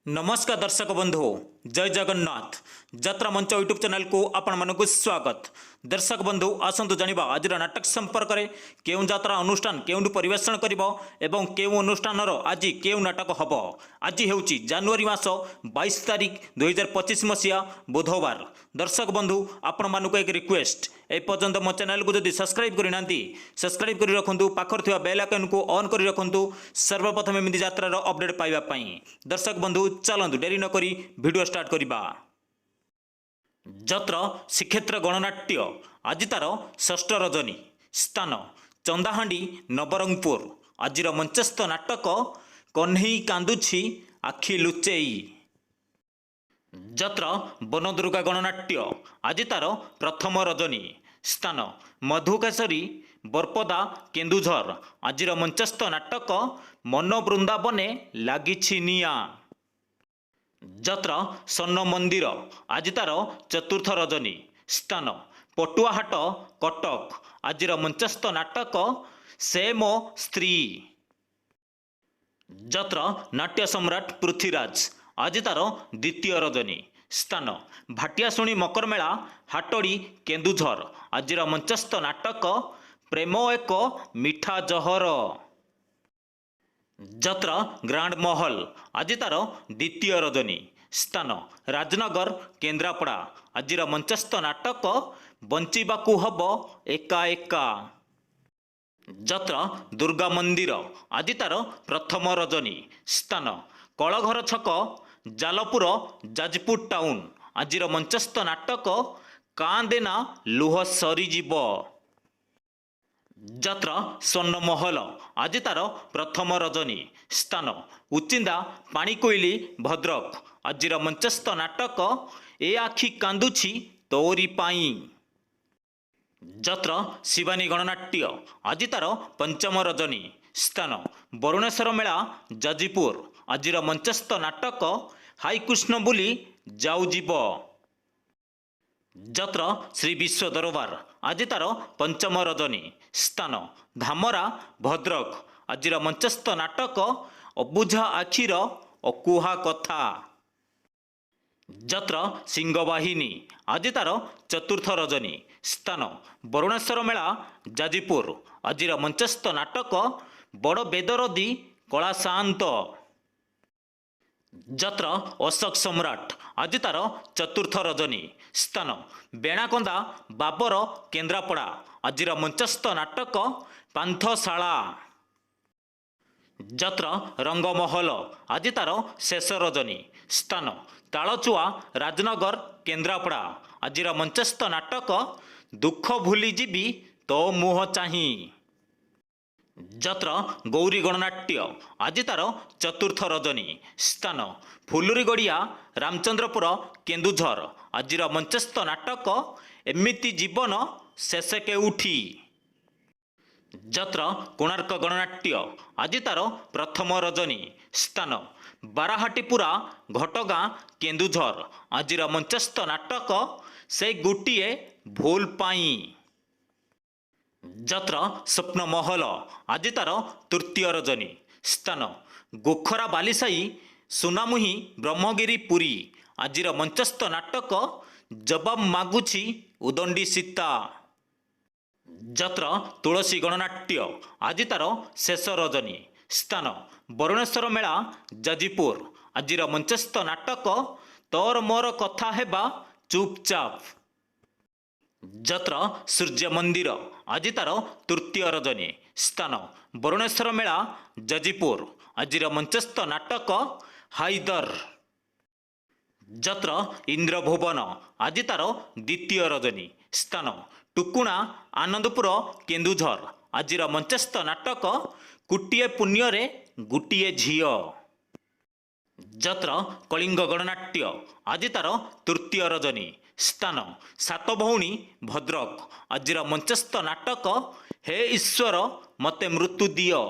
नमस्कार दर्शक बंधु जय जगन्नाथ यात्रा मंच यूट्यूब चैनल को आपण मानक स्वागत। दर्शक बंधु आसतु जानिबा आज नाटक संपर्क में केउ यात्रा अनुष्ठान केउंटु परिवेषण करिबो एवं केउ अनुष्ठान आज केउ नाटक हबो। आज हेउची जनवरी मास 22 तारिख 2025 मसीहा बुधवार। दर्शक बंधु आपण मानक एक रिक्वेस्ट ए पर्यंत मो चैनल को जदि सब्सक्राइब करि नांती सब्सक्राइब करि रखंतु पाखर थिबा बेल आइकन को ऑन करि रखंतु सर्वप्रथम एमिति यात्रा रो अपडेट पाइबा पई। दर्शक बंधु चलंतु डेरी न करी वीडियो स्टार्ट करिबा। जत्र श्रीक्षेत्र गणनाट्य आज तार षष्ठ रजनी स्थान चंदाहांडी नवरंगपुर। आजिर मंचस्थ नाटक कन्हई कांदुछि आखि लुचेई। जत्र बनदुर्गा गणनाट्य आज तार प्रथम रजनी स्थान मधुकेशरी बरपदा केन्दुझर। आजिर मंचस्थ नाटक मन वृंदावने लागिछि निया। जत्र स्वर्ण मंदिर आज तार चतुर्थ रजनी स्थान पटुआहाट कटक। आजिर मंचस्थ नाटक से मो स्त्री। जत्र नाट्य सम्राट पृथ्वीराज आज तार द्वितीय रजनी स्थान भाटियाशुणी मकरमेला हाटड़ी केन्दुझर। आजिर मंचस्थ नाटक प्रेम एक मिठा जहर। जत्र ग्रांड महल आज तार द्वितीय रजनी स्थान राजनगर केन्द्रापड़ा। आजिर मंचस्थ नाटक बंचिबाकू हब एका एका। जत्र दुर्गा मंदिर आज तार प्रथम रजनी स्थान कलघर छक जालपुर जाजपुर टाउन। आजिर मंचस्थ नाटक कांदेना लुह सरीजीव। जत्र स्वर्ण महल आज तार प्रथम रजनी स्थान उचिंदा पाणीकोइली भद्रक। आजिर मंचस्थ नाटक ए आखि कांदुछि तोरी पाई। जत्र शिवानी गणनाट्य आज तार पंचम रजनी स्थान वरुणेश्वर मेला जाजीपुर। आजिर मंचस्थ नाटक हाई कृष्ण बुली जाऊजीव। जत्र श्री विश्व दरबार आज तार पंचम रजनी स्थान धामरा भद्रक। आजिर मंचस्थ नाटक अबुझा आखिर अकुहा कथा। जत्र सिंहवाहिनी आज तार चतुर्थ रजनी स्थान वरुणेश्वर मेला जाजीपुर। आजिर मंचस्थ नाटक बड़ बेदरदी कला शांत। जत्र अशोक सम्राट आज तार चतुर्थ रजनी स्थान बेणाकंदा बाबर केन्द्रापड़ा। आजिर मंचस्थ नाटक पांथशाला। जत्र रंगमहल आज तार शेष रजनी स्थान तालचुआ राजनगर केन्द्रापड़ा। आजिर मंचस्थ नाटक दुख भूली जीवी तो मुह चाही। जत्र गौरी गणनाट्य आज तार चतुर्थ रजनी स्थान फुलुरीगड़िया रामचंद्रपुर केन्दुझर। आजिर मंचस्थ नाटक एमिति जीवन शेष केउठी। जत्र कोणार्क गणनाट्य आज तार प्रथम रजनी स्थान बाराहाटीपुरा घटगाँ केन्दुझर। आजिर मंचस्थ नाटक से गोटिए भूल पाई। जत्र स्वप्न महल आज तार तृतीय रजनी स्थान गोखरा बालीसाई सुनामुही ब्रह्मगिरी पुरी। आजिर मंचस्थ नाटक जवाब मागुछि उदंडी सीता। जत्र तुलसी गणनाट्य आज तार शेष रजनी स्थान वरुणेश्वर मेला जाजीपुर। आजिर मंचस्थ नाटक तोर मोर कथा हेबा चुपचाप। जत्र सूर्य मंदिर आज तार तृतीय रजनी स्थान वरुणेश्वर मेला जाजीपुर। आजिर मंचस्थ नाटक हाइदर। जत्र इंद्रभुवन आज तार द्वितीय रजनी स्थान टुकुणा आनंदपुर केन्दुझर। आजिर मंचस्थ नाटक कुटिए पुण्यरे गुटिए झियो। जत्र कलिंग गणनाट्य आज तार तृतीय रजनी स्थान सातभौणी भद्रक। आजिर मंचस्थ नाटक हे ईश्वर मते मृत्यु दियो।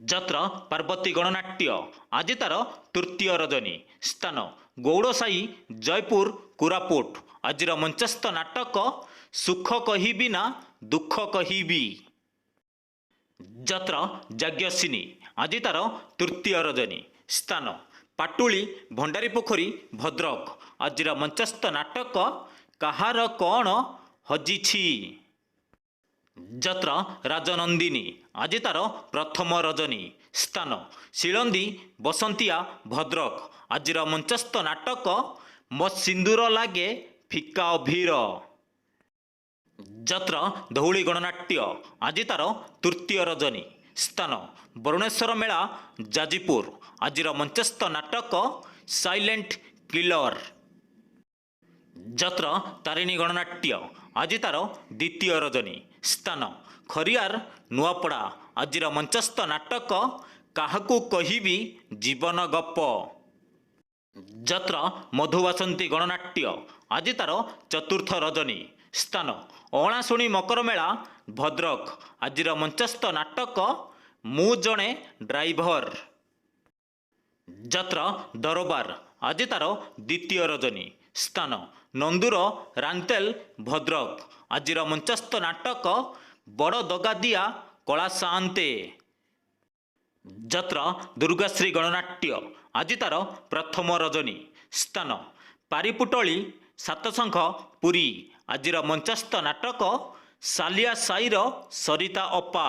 जत्र पार्वती गणनाट्य आज तार तृतीय रजनी स्थान गौड़साई जयपुर कोरापुट। आजिर मंचस्थ नाटक सुख कहिबी ना दुख कहिबी। जत्र यज्ञसिनी आज तार तृतीय रजनी ସ୍ଥାନ ପାଟୁଳି ଭଣ୍ଡାରୀ ପୋଖରୀ ଭଦ୍ରକ। ଆଜିର ମଞ୍ଚସ୍ଥ ନାଟକ କାହାର କ'ଣ ହଜିଛି। ଯାତ୍ରା ରାଜନନ୍ଦିନୀ ଆଜି ତାର ପ୍ରଥମ ରଜନୀ। ସ୍ଥାନ ଶିଳନ୍ଦୀ ବସନ୍ତିଆ ଭଦ୍ରକ। ଆଜିର ମଞ୍ଚସ୍ଥ ନାଟକ ମୋ ସିନ୍ଦୁର ଲାଗେ ଫିକା ଅଭିର। ଯାତ୍ରା ଧଉଳି ଗଣନାଟ୍ୟ ଆଜି ତାର ତୃତୀୟ ରଜନୀ। ସ୍ଥାନ ବରୁଣେଶ୍ୱର ମେଳା ଯାଜପୁର। ଆଜିର ମଞ୍ଚସ୍ଥ ନାଟକ ସାଇଲେଣ୍ଟ କିଲର। ଯାତ୍ରା ତାରିଣୀ ଗଣନାଟ୍ୟ ଆଜି ତାର ଦ୍ୱିତୀୟ ରଜନୀ। ସ୍ଥାନ ଖରିଆର ନୂଆପଡ଼ା। ଆଜିର ମଞ୍ଚସ୍ଥ ନାଟକ କାହାକୁ କହିବି ଜୀବନ ଗପ। ଯାତ୍ରା ମଧୁବାସନ୍ତୀ ଗଣନାଟ୍ୟ ଆଜି ତାର ଚତୁର୍ଥ ରଜନୀ। ସ୍ଥାନ ଅଣାଶୁଣୀ ମକର ମେଳା ଭଦ୍ରକ। ଆଜିର ମଞ୍ଚସ୍ଥ ନାଟକ ମୁଁ ଜଣେ ଡ୍ରାଇଭର। ଯାତ୍ରା ଦରବାର ଆଜି ତାର ଦ୍ୱିତୀୟ ରଜନୀ। ସ୍ଥାନ ନନ୍ଦୁର ରାନ୍ତେଲ ଭଦ୍ରକ। ଆଜିର ମଞ୍ଚସ୍ଥ ନାଟକ ବଡ଼ ଦଗାଦିଆ କଳା ସାଆନ୍ତେ। ଯାତ୍ରା ଦୁର୍ଗାଶ୍ରୀ ଗଣନାଟ୍ୟ ଆଜି ତାର ପ୍ରଥମ ରଜନୀ। ସ୍ଥାନ ପାରିପୁଟଳି ସାତଶଙ୍ଖ ପୁରୀ। ଆଜିର ମଞ୍ଚସ୍ଥ ନାଟକ ସାଲିଆ ସାହିର ସରିତା ଅପା।